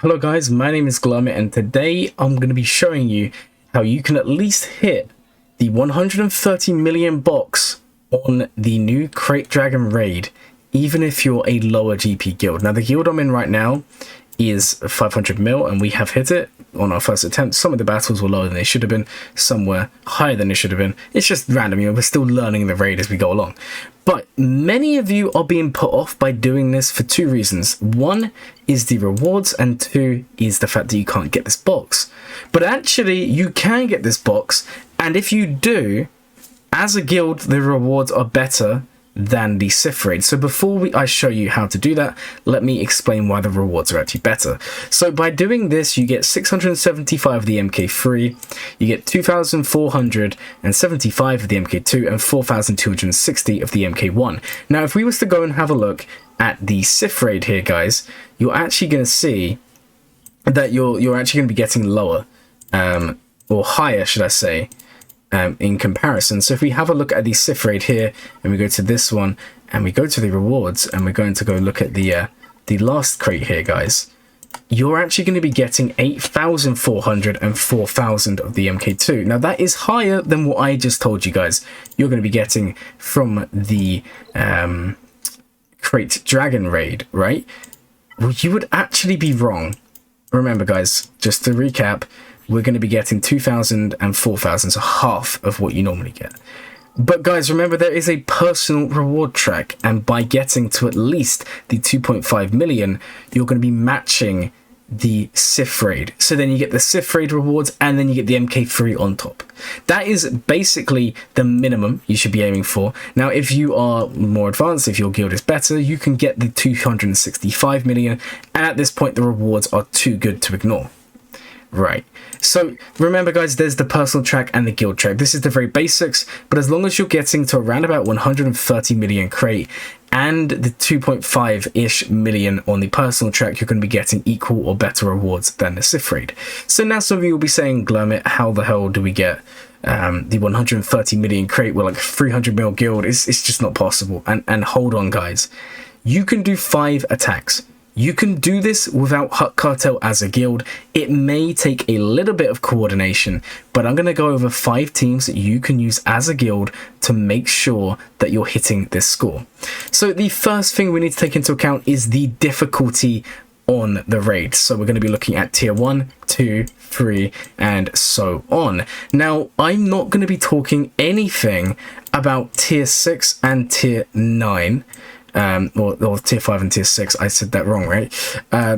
Hello guys, my name is Glummet and today I'm going to be showing you how you can at least hit the 130 million box on the new Krayt Dragon raid, even if you're a lower GP guild. Now the guild I'm in right now is 500 mil and we have hit it on our first attempt. Some of the battles were lower than they should have been, some were higher than they should have been. It's just random, we're still learning the raid as we go along. But many of you are being put off by doing this for two reasons. One is the rewards and two is the fact that you can't get this box. But actually you can get this box, and if you do, as a guild the rewards are better than the Sith raid. So before I show you how to do that, let me explain why the rewards are actually better. So by doing this, you get 675 of the MK3, you get 2,475 of the MK2, and 4,260 of the MK1. Now, if we was to go and have a look at the Sith raid here, guys, you're actually going to see that you're actually going to be getting lower, or higher, should I say, in comparison. So if we have a look at the Sith raid here and we go to this one and we go to the rewards and we're going to go look at the last crate here, guys, you're actually going to be getting 8,400 and 4,000 of the MK2. Now that is higher than what I just told you guys you're going to be getting from the Krayt Dragon raid, right? Well, you would actually be wrong. Remember guys, just to recap, we're going to be getting 2,000 and 4,000, so half of what you normally get. But guys, remember there is a personal reward track, and by getting to at least the 2.5 million, you're going to be matching the Sith raid. So then you get the Sith raid rewards, and then you get the MK3 on top. That is basically the minimum you should be aiming for. Now, if you are more advanced, if your guild is better, you can get the 265 million, and at this point, the rewards are too good to ignore. Right, so remember guys, there's the personal track and the guild track. This is the very basics, but as long as you're getting to around about 130 million Krayt and the 2.5-ish million on the personal track, you're going to be getting equal or better rewards than the Sith raid. So now some of you will be saying, Glummet, how the hell do we get the 130 million Krayt with like 300 mil guild? It's just not possible. And hold on guys, you can do 5 attacks. You can do this without Hut Cartel as a guild. It may take a little bit of coordination, but I'm going to go over 5 teams that you can use as a guild to make sure that you're hitting this score. So the first thing we need to take into account is the difficulty on the raid. So we're going to be looking at tier 1, 2, 3, and so on. Now, I'm not going to be talking anything about tier 6 and tier 9. Or tier 5 and tier 6, I said that wrong, right?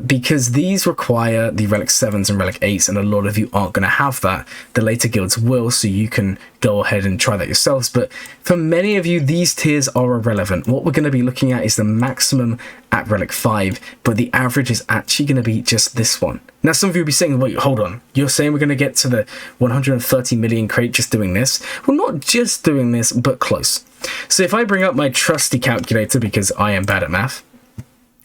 Because these require the relic 7s and relic 8s, and a lot of you aren't going to have that. The later guilds will, so you can go ahead and try that yourselves. But for many of you, these tiers are irrelevant. What we're going to be looking at is the maximum at relic 5, but the average is actually going to be just this one. Now, some of you will be saying, wait, hold on. You're saying we're going to get to the 130 million Krayt just doing this? Well, not just doing this, but close. So if I bring up my trusty calculator, because I am bad at math,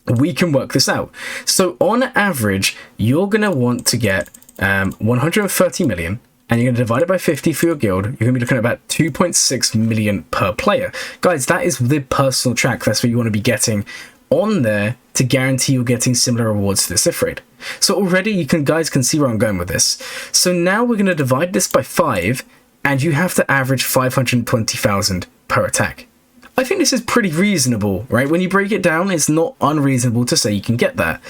we can work this out. So on average, you're going to want to get 130 million, and you're going to divide it by 50 for your guild. You're going to be looking at about 2.6 million per player. Guys, that is the personal track. That's what you want to be getting on there to guarantee you're getting similar rewards to the Sith raid. So already guys can see where I'm going with this. So now we're going to divide this by 5, and you have to average 520,000 per attack. I think this is pretty reasonable, right? When you break it down, it's not unreasonable to say you can get that.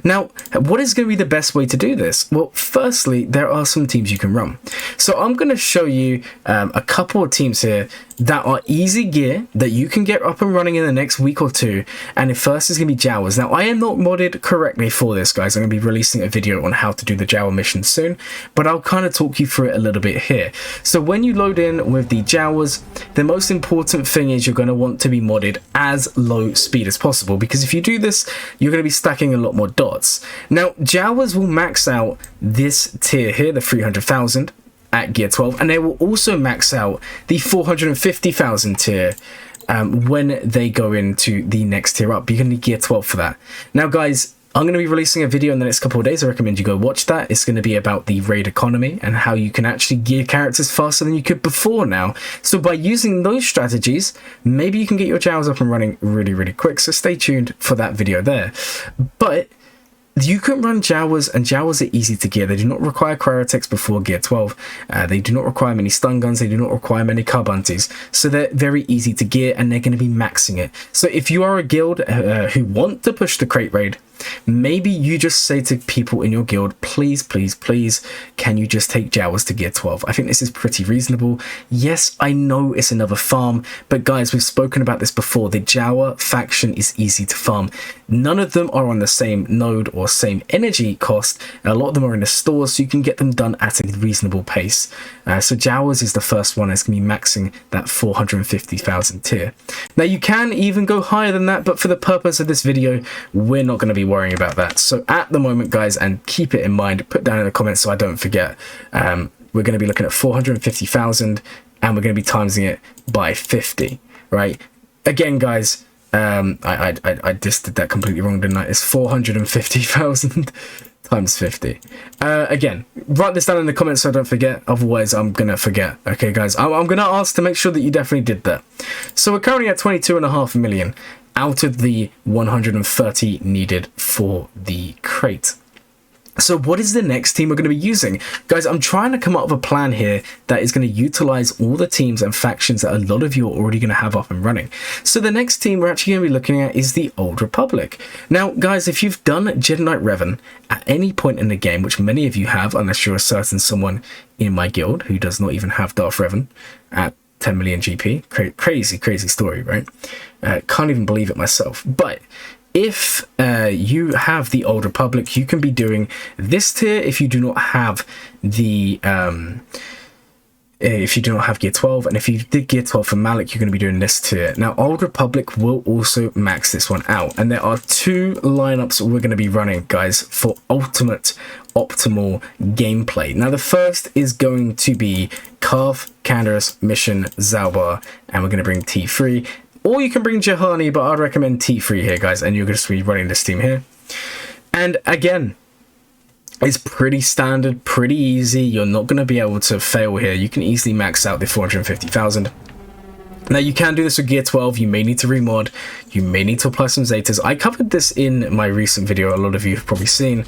Now, what is going to be the best way to do this? Well, firstly, there are some teams you can run. So I'm going to show you a couple of teams here that are easy gear that you can get up and running in the next week or two. And the first is going to be JABBAs. Now, I am not modded correctly for this, guys. I'm going to be releasing a video on how to do the JABBA mission soon, but I'll kind of talk you through it a little bit here. So when you load in with the JABBAs, the most important thing is you're going to want to be modded as low speed as possible, because if you do this, you're going to be stacking a lot more dots. Now, JABBAs will max out this tier here, the 300,000 at gear 12, and they will also max out the 450,000 tier when they go into the next tier up. You're going to need gear 12 for that. Now guys, I'm going to be releasing a video in the next couple of days. I recommend you go watch that. It's going to be about the raid economy and how you can actually gear characters faster than you could before now. So by using those strategies, maybe you can get your JABBAs up and running really, really quick. So stay tuned for that video there. But you can run Jawas, and Jawas are easy to gear. They do not require cryotex before gear 12. They do not require many stun guns. They do not require many carbunties. So they're very easy to gear, and they're going to be maxing it. So if you are a guild who want to push the Krayt raid, maybe you just say to people in your guild, please, please, please, can you just take Jawas to gear 12? I think this is pretty reasonable. Yes, I know it's another farm, but guys, we've spoken about this before. The Jawa faction is easy to farm. None of them are on the same node or same energy cost. A lot of them are in the stores, so you can get them done at a reasonable pace. So Jawas is the first one that's going to be maxing that 450,000 tier. Now you can even go higher than that, but for the purpose of this video, we're not going to be worrying about that. So at the moment, guys, and keep it in mind, put down in the comments so I don't forget, we're going to be looking at 450,000, and we're going to be timesing it by 50, right? Again, guys, I just did that completely wrong, didn't I? It's 450,000 times 50. Again, write this down in the comments so I don't forget, otherwise I'm gonna forget. Okay, guys, I'm gonna ask to make sure that you definitely did that. So we're currently at 22.5 million out of the 130 needed for the Krayt. So what is the next team we're going to be using? Guys, I'm trying to come up with a plan here that is going to utilize all the teams and factions that a lot of you are already going to have up and running. So the next team we're actually going to be looking at is the Old Republic. Now, guys, if you've done Jedi Knight Revan at any point in the game, which many of you have, unless you're a certain someone in my guild who does not even have Darth Revan at 10 million GP. Crazy story, right? Can't even believe it myself. But if you have the Old Republic, you can be doing this tier. If you do not have the if you do not have gear 12, and if you did gear 12 for Malik, you're going to be doing this tier. Now Old Republic will also max this one out, and there are two lineups we're going to be running, guys, for ultimate optimal gameplay. Now the first is going to be Carve, Candace, Mission, Zalbar, and we're going to bring T3. Or you can bring Jahani, but I'd recommend T3 here, guys, and you're going to be running this team here. And again, it's pretty standard, pretty easy. You're not going to be able to fail here. You can easily max out the 450,000. Now you can do this with gear 12. You may need to remod. You may need to apply some Zetas. I covered this in my recent video. A lot of you have probably seen.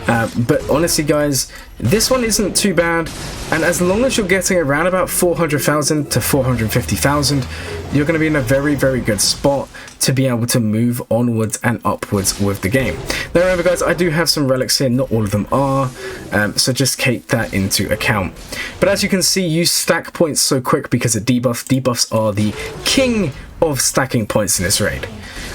But honestly, guys, this one isn't too bad. And as long as you're getting around about 400,000 to 450,000, you're going to be in a very, very good spot to be able to move onwards and upwards with the game. Now remember, guys, I do have some relics here. Not all of them are. So just take that into account. But as you can see, you stack points so quick because of debuff. Debuffs are the king of stacking points in this raid.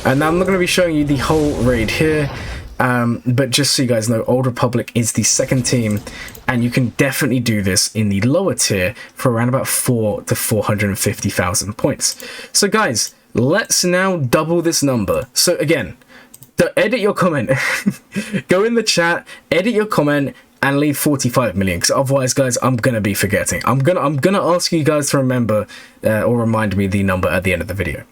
And now I'm not going to be showing you the whole raid here. But just so you guys know, Old Republic is the second team, and you can definitely do this in the lower tier for around about 4 to 450,000 points. So guys, let's now double this number. So again, edit your comment. Go in the chat, edit your comment, and leave 45 million, because otherwise, guys, I'm gonna be forgetting. I'm gonna ask you guys to remember or remind me the number at the end of the video.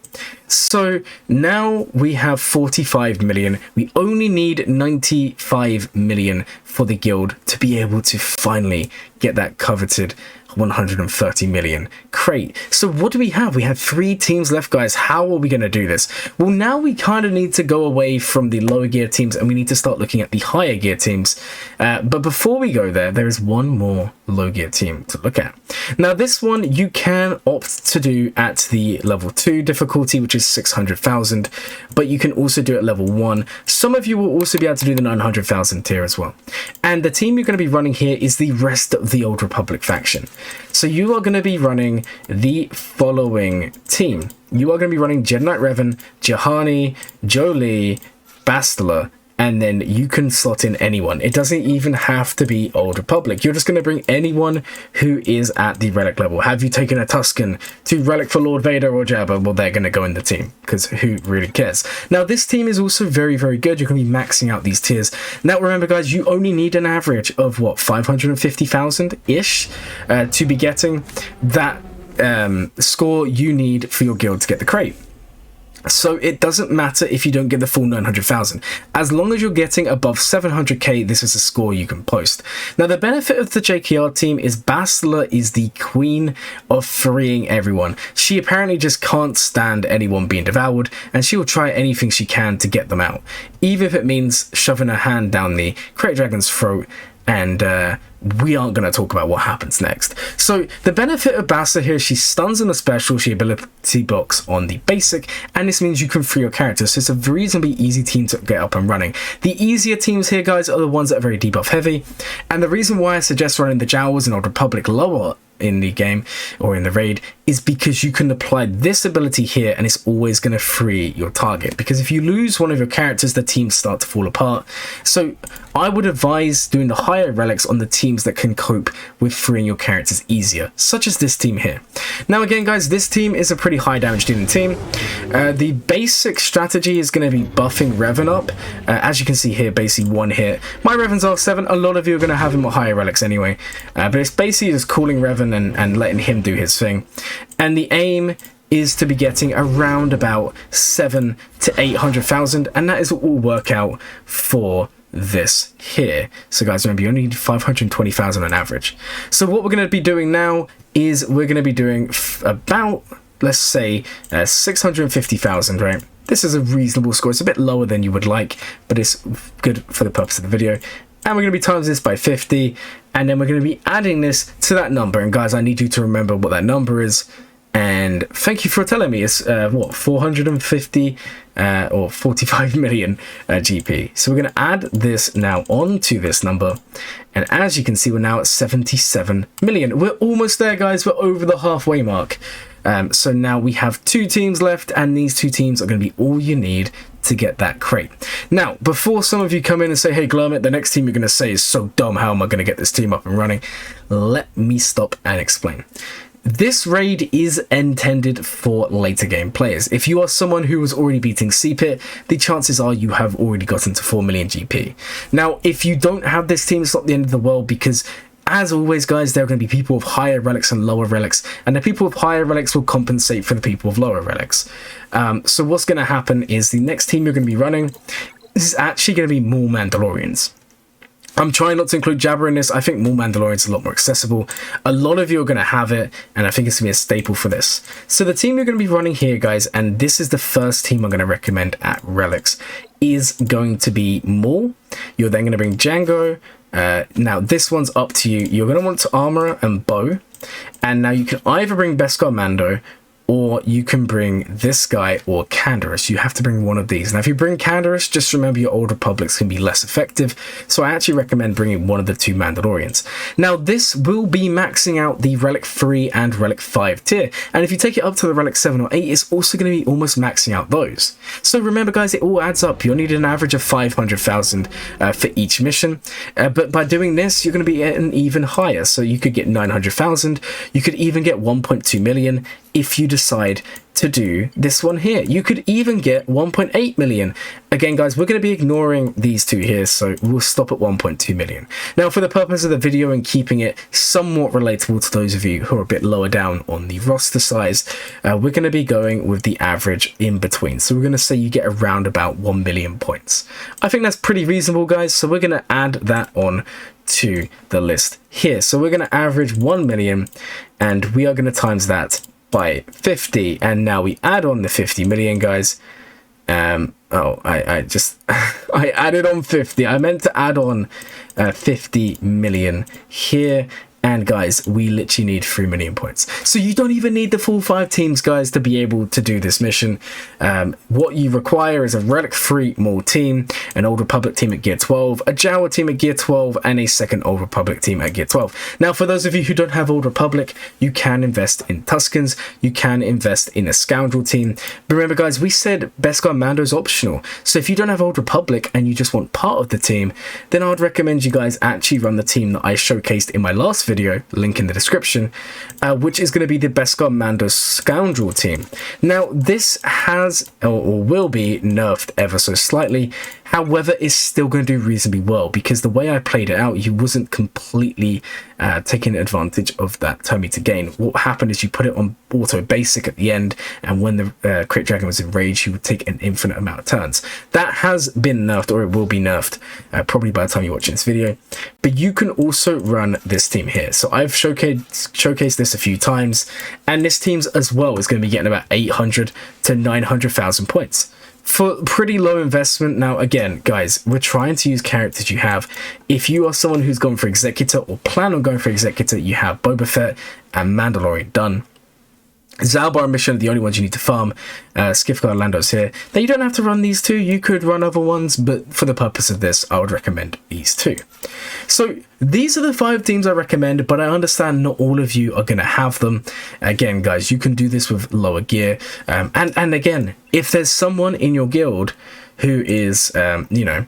So now we have 45 million. We only need 95 million for the guild to be able to finally get that coveted 130 million Krayt. So what do we have? We have 3 teams left, guys. How are we going to do this? Well, now we kind of need to go away from the lower gear teams, and we need to start looking at the higher gear teams. But before we go there is one more low gear team to look at. Now this one you can opt to do at the level 2 difficulty, which is 600,000, but you can also do it at level 1. Some of you will also be able to do the 900,000 tier as well. And the team you're going to be running here is the rest of the Old Republic faction. So you are going to be running the following team. You are going to be running Jedi Knight Revan, Jahani, Jolie, Bastila, and then you can slot in anyone. It doesn't even have to be Old Republic. You're just going to bring anyone who is at the relic level. Have you taken a Tusken to relic for Lord Vader or Jabba? Well, they're going to go in the team, because who really cares? Now, this team is also very, very good. You're going to be maxing out these tiers. Now, remember, guys, you only need an average of, what, 550,000-ish to be getting that score you need for your guild to get the Krayt. So it doesn't matter if you don't get the full 900,000. As long as you're getting above 700k, this is a score you can post. Now, the benefit of the JKR team is Bastila is the queen of freeing everyone. She apparently just can't stand anyone being devoured, and she will try anything she can to get them out, even if it means shoving her hand down the Krayt dragon's throat. And we aren't going to talk about what happens next. So the benefit of Basta here, she stuns on the special, she ability blocks on the basic, and this means you can free your character. So it's a reasonably easy team to get up and running. The easier teams here, guys, are the ones that are very debuff heavy. And the reason why I suggest running the JABBAs and Old Republic lower in the game or in the raid is because you can apply this ability here and it's always going to free your target, because if you lose one of your characters, the teams start to fall apart. So I would advise doing the higher relics on the teams that can cope with freeing your characters easier, such as this team here. Now again, guys, this team is a pretty high damage dealing team. The basic strategy is going to be buffing Revan up. As you can see here, basically one hit. My Revan's R7, a lot of you are going to have him with higher relics anyway, but it's basically just calling Revan and letting him do his thing. And the aim is to be getting around about 700 to 800,000, and that is what will work out for this here. So guys, remember, you only need 520,000 on average. So what we're going to be doing now is we're going to be doing about, let's say, 650,000, right? This is a reasonable score. It's a bit lower than you would like, but it's good for the purpose of the video. And we're going to be times this by 50, and then we're going to be adding this to that number. And guys, I need you to remember what that number is. And thank you for telling me. It's what, 450 or 45 million GP. So we're going to add this now onto this number. And as you can see, we're now at 77 million. We're almost there, guys. We're over the halfway mark. So now we have 2 teams left, and these 2 teams are going to be all you need to get that crate. Now, before some of you come in and say, hey, Glurmit, the next team you're going to say is so dumb, how am I going to get this team up and running? Let me stop and explain. This raid is intended for later game players. If you are someone who was already beating CPIT, the chances are you have already gotten to 4 million GP. Now, if you don't have this team, it's not the end of the world, because as always, guys, there are going to be people with higher relics and lower relics, and the people with higher relics will compensate for the people with lower relics. So what's going to happen is the next team you're going to be running, this is actually going to be more Mandalorians. I'm trying not to include JABBA in this. I think more Mandalorians is a lot more accessible. A lot of you are going to have it, and I think it's going to be a staple for this. So the team you're going to be running here, guys, and this is the first team I'm going to recommend at relics, is going to be Maul. You're then going to bring Django. Now this one's up to you. You're going to want Armorer and Bow, and now you can either bring Beskar Mando, or you can bring this guy or Canderous. You have to bring one of these. Now, if you bring Canderous, just remember your Old Republics can be less effective. So I actually recommend bringing one of the 2 Mandalorians. Now, this will be maxing out the Relic 3 and Relic 5 tier. And if you take it up to the Relic 7 or 8, it's also going to be almost maxing out those. So remember, guys, it all adds up. You'll need an average of 500,000 for each mission. But by doing this, you're going to be getting even higher. So you could get 900,000. You could even get 1.2 million. If you decide to do this one here, you could even get 1.8 million. Again, guys, we're going to be ignoring these 2 here, so we'll stop at 1.2 million. Now, for the purpose of the video and keeping it somewhat relatable to those of you who are a bit lower down on the roster size, we're going to be going with the average in between. So we're going to say you get around about 1 million points. I think that's pretty reasonable, guys. So we're going to add that on to the list here. So we're going to average 1 million, and we are going to times that by 50, and now we add on the 50 million, guys. I just I added on 50. I meant to add on 50 million here. And guys, we literally need 3 million points. So you don't even need the full 5 teams, guys, to be able to do this mission. What you require is a Relic 3 Maul team, an Old Republic team at Gear 12, a Jawa team at Gear 12, and a second Old Republic team at Gear 12. Now, for those of you who don't have Old Republic, you can invest in Tuskens, you can invest in a Scoundrel team. But remember, guys, we said Beskar Mando is optional. So if you don't have Old Republic and you just want part of the team, then I would recommend you guys actually run the team that I showcased in my last video, link in the description, which is going to be the Beskar Mando Scoundrel team. Now, this has or will be nerfed ever so slightly. However, it's still going to do reasonably well because the way I played it out, you wasn't completely taking advantage of that turn meter gain. What happened is you put it on auto basic at the end, and when the Krayt dragon was enraged, he would take an infinite amount of turns. That has been nerfed, or it will be nerfed probably by the time you're watching this video. But you can also run this team here. So I've showcased this a few times, and this team's as well is going to be getting about 800 to 900,000 points for pretty low investment. Now again, guys, we're trying to use characters you have. If you are someone who's gone for Executor or plan on going for Executor, you have Boba Fett and Mandalorian done. JABBA and Mission are the only ones you need to farm. Skifguard Lando's here. Now you don't have to run these two, you could run other ones, but for the purpose of this, I would recommend these two. So these are the 5 teams I recommend, but I understand not all of you are going to have them. Again, guys, you can do this with lower gear. And again, if there's someone in your guild who is, you know,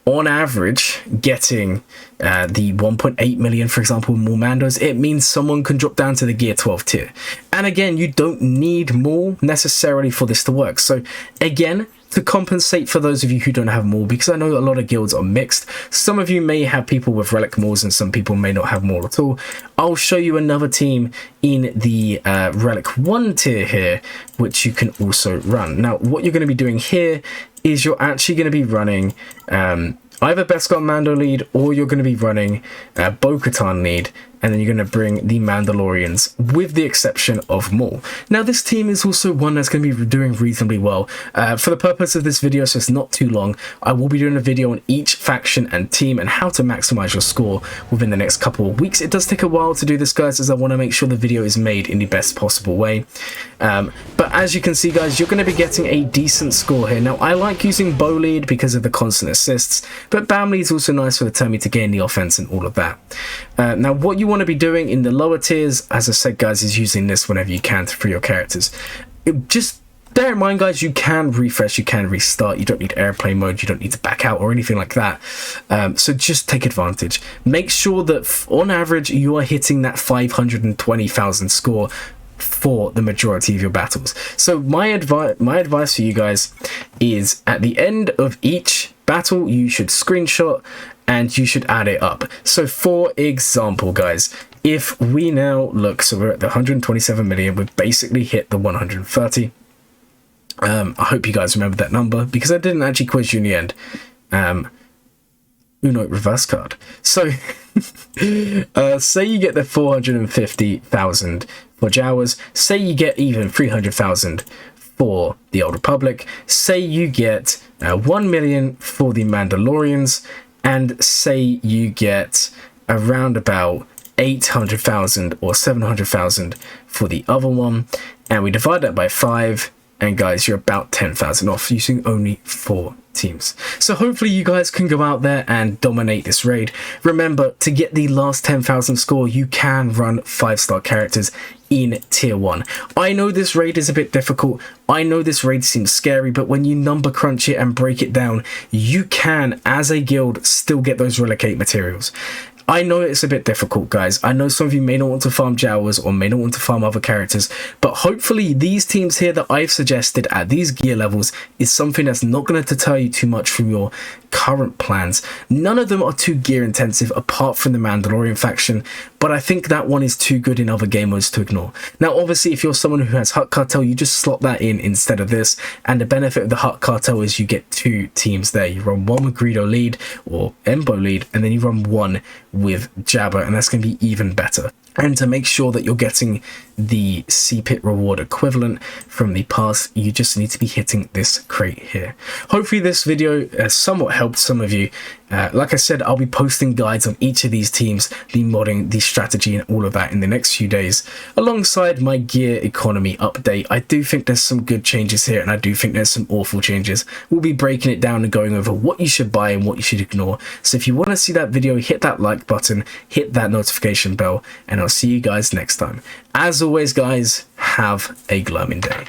on average getting the 1.8 million, for example, more Mandos, it means someone can drop down to the gear 12 tier. And again, you don't need more necessarily for this to work. So again, to compensate for those of you who don't have more, because I know a lot of guilds are mixed. Some of you may have people with relic mores and some people may not have more at all. I'll show you another team in the relic 1 tier here, which you can also run. Now, what you're going to be doing here is you're actually going to be running either Beskar Mando lead, or you're going to be running Bo-Katan lead, and then you're going to bring the Mandalorians, with the exception of Maul. Now, this team is also one that's going to be doing reasonably well. For the purpose of this video, so it's not too long, I will be doing a video on each faction and team and how to maximize your score within the next couple of weeks. It does take a while to do this, guys, as I want to make sure the video is made in the best possible way. But as you can see, guys, you're going to be getting a decent score here. Now, I like using Bow lead because of the constant assists, but Bam lead is also nice for the turn to gain the offense and all of that. Now, what you want to be doing in the lower tiers, as I said, guys, is using this whenever you can for your characters. Just bear in mind, guys, you can refresh, you can restart, you don't need airplane mode, you don't need to back out or anything like that. So just take advantage. Make sure that on average you are hitting that 520,000 score for the majority of your battles. So my advice for you guys is, at the end of each battle, you should screenshot and you should add it up. So for example, guys, if we now look, so we're at the 127 million, we've basically hit the 130. I hope you guys remember that number because I didn't actually quiz you in the end. Uno reverse card. So say you get the 450,000 for Jawas, say you get even 300,000 for the Old Republic, say you get 1 million for the Mandalorians, and say you get around about 800,000 or 700,000 for the other one, and we divide that by 5, and guys, you're about 10,000 off using only 4 teams. So hopefully you guys can go out there and dominate this raid. Remember, to get the last 10,000 score, you can run 5-star characters in tier 1. I know this raid is a bit difficult, I know this raid seems scary, but when you number crunch it and break it down, you can, as a guild, still get those relicate materials. I know it's a bit difficult, guys. I know some of you may not want to farm Jawas or may not want to farm other characters, but hopefully these teams here that I've suggested at these gear levels is something that's not going to deter you too much from your current plans. None of them are too gear intensive apart from the Mandalorian faction, but I think that one is too good in other game modes to ignore. Now, obviously, if you're someone who has Hut Cartel, you just slot that in instead of this, and the benefit of the Hut Cartel is you get 2 teams there. You run one with Greedo lead or Embo lead, and then you run one with JABBA, and that's going to be even better. And to make sure that you're getting the CPIT reward equivalent from the past, you just need to be hitting this crate here. Hopefully this video has somewhat helped some of you. Like I said, I'll be posting guides on each of these teams, the modding, the strategy, and all of that in the next few days, alongside my gear economy update. I do think there's some good changes here, and I do think there's some awful changes. We'll be breaking it down and going over what you should buy and what you should ignore. So if you want to see that video, hit that like button, hit that notification bell, and I'll see you guys next time. As always, guys, have a glowing day.